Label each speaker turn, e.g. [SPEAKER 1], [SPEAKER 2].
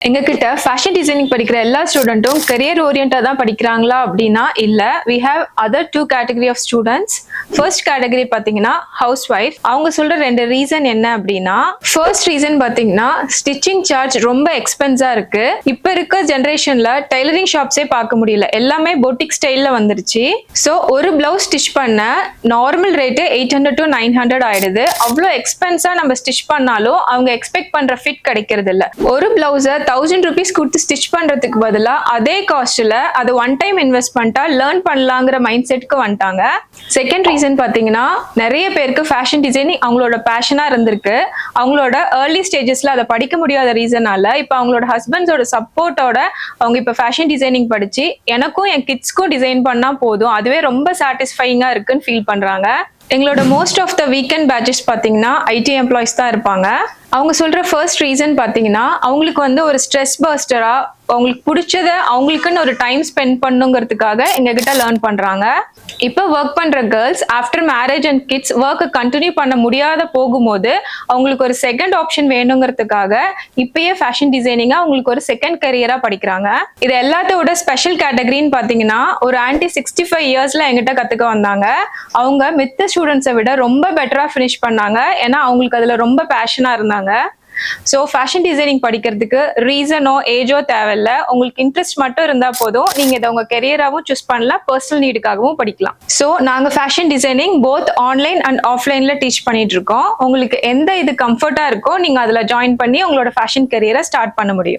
[SPEAKER 1] எங்ககிட்ட fashion designing படிக்கிற எல்லா ஸ்டூடெண்ட்டும் கரியர் ஓரியன்டா தான் படிக்கிறாங்களா அப்படின்னா இல்ல. we have other two category of students. First category பாத்தீங்கன்னா ஹவுஸ் ஒய்ஃப். அவங்க சொல்ற ரெண்டு ரீசன் என்ன அப்படின்னா, ஃபர்ஸ்ட் ரீசன் பாத்தீங்கன்னா ஸ்டிச்சிங் சார்ஜ் ரொம்ப எக்ஸ்பென்ஸா இருக்கு. இப்ப இருக்க ஜெனரேஷன்ல டெய்லரிங் ஷாப்ஸே பார்க்க முடியல, எல்லாமே பொட்டிக் ஸ்டைல்ல வந்துருச்சு. ஸோ ஒரு பிளவுஸ் ஸ்டிச் பண்ண நார்மல் ரேட்டு 800 to 900 ஆயிடுது. அவ்வளோ எக்ஸ்பென்ஸா நம்ம ஸ்டிச் பண்ணாலும் அவங்க எக்ஸ்பெக்ட் பண்ற ஃபிட் கிடைக்கிறது இல்ல. ஒரு பிளவுஸை 1000 rupees கொடுத்து ஸ்டிச் பண்றதுக்கு பதிலா அதே காஸ்ட்ல அது ஒன் டைம் இன்வெஸ்ட் பண்ணிட்டா லேர்ன் பண்ணலாங்கிற மைண்ட் செட்க்கு வந்துட்டாங்க. செகண்ட் ரீசன் பாத்தீங்கன்னா, நிறைய பேருக்கு ஃபேஷன் டிசைனிங் அவங்களோட பேஷனா இருந்திருக்கு. அவங்களோட ஏர்லி ஸ்டேஜஸ்ல அதை படிக்க முடியாத ரீசனால இப்ப அவங்களோட ஹஸ்பண்ட்ஸோட சப்போர்ட்டோட அவங்க இப்ப ஃபேஷன் டிசைனிங் படிச்சு எனக்கும் என் கிட்ஸ்க்கும் டிசைன் பண்ணா போதும், அதுவே ரொம்ப சாட்டிஸ்ஃபைங்கா இருக்குன்னு ஃபீல் பண்றாங்க. எங்களோட most of the weekend batches பார்த்தீங்கன்னா ஐடி எம்ப்ளாயிஸ் தான் இருப்பாங்க. அவங்க சொல்ற ஃபர்ஸ்ட் ரீசன் பார்த்தீங்கன்னா, அவங்களுக்கு வந்து ஒரு ஸ்ட்ரெஸ் பஸ்டரா அவங்களுக்கு பிடிச்சத அவங்களுக்குன்னு ஒரு டைம் ஸ்பெண்ட் பண்ணுங்கிறதுக்காக எங்ககிட்ட லேர்ன் பண்றாங்க. இப்போ ஒர்க் பண்ற girls after marriage and kids ஒர்க்கை கண்டினியூ பண்ண முடியாத போகும்போது அவங்களுக்கு ஒரு செகண்ட் ஆப்ஷன் வேணுங்கிறதுக்காக இப்பயே ஃபேஷன் டிசைனிங்கா அவங்களுக்கு ஒரு செகண்ட் கரியரா படிக்கிறாங்க. இது எல்லாத்தோட ஸ்பெஷல் கேட்டகரின்னு பாத்தீங்கன்னா, ஒரு ஆன்டி 65 இயர்ஸ்ல எங்கிட்ட கத்துக்க வந்தாங்க. அவங்க மித்த ஸ்டூடெண்ட்ஸை விட ரொம்ப பெட்டரா ஃபினிஷ் பண்ணாங்க, ஏன்னா அவங்களுக்கு அதுல ரொம்ப பேஷனா இருந்தாங்க. ஸோ ஃபேஷன் டிசைனிங் படிக்கிறதுக்கு ரீசனோ ஏஜோ தேவையில்ல, உங்களுக்கு இன்ட்ரெஸ்ட் மட்டும் இருந்தா போதும். நீங்க இதை உங்க கெரியராகவும் சூஸ் பண்ணலாம், பர்சனல் நீடுக்காகவும் படிக்கலாம். ஸோ நாங்க fashion designing both online and ஆஃப்லைன்ல டீச் பண்ணிட்டு இருக்கோம். உங்களுக்கு எந்த இது கம்ஃபர்ட்டா இருக்கோ நீங்க அதுல ஜாயின் பண்ணி உங்களோட ஃபேஷன் கெரியரை ஸ்டார்ட் பண்ண முடியும்.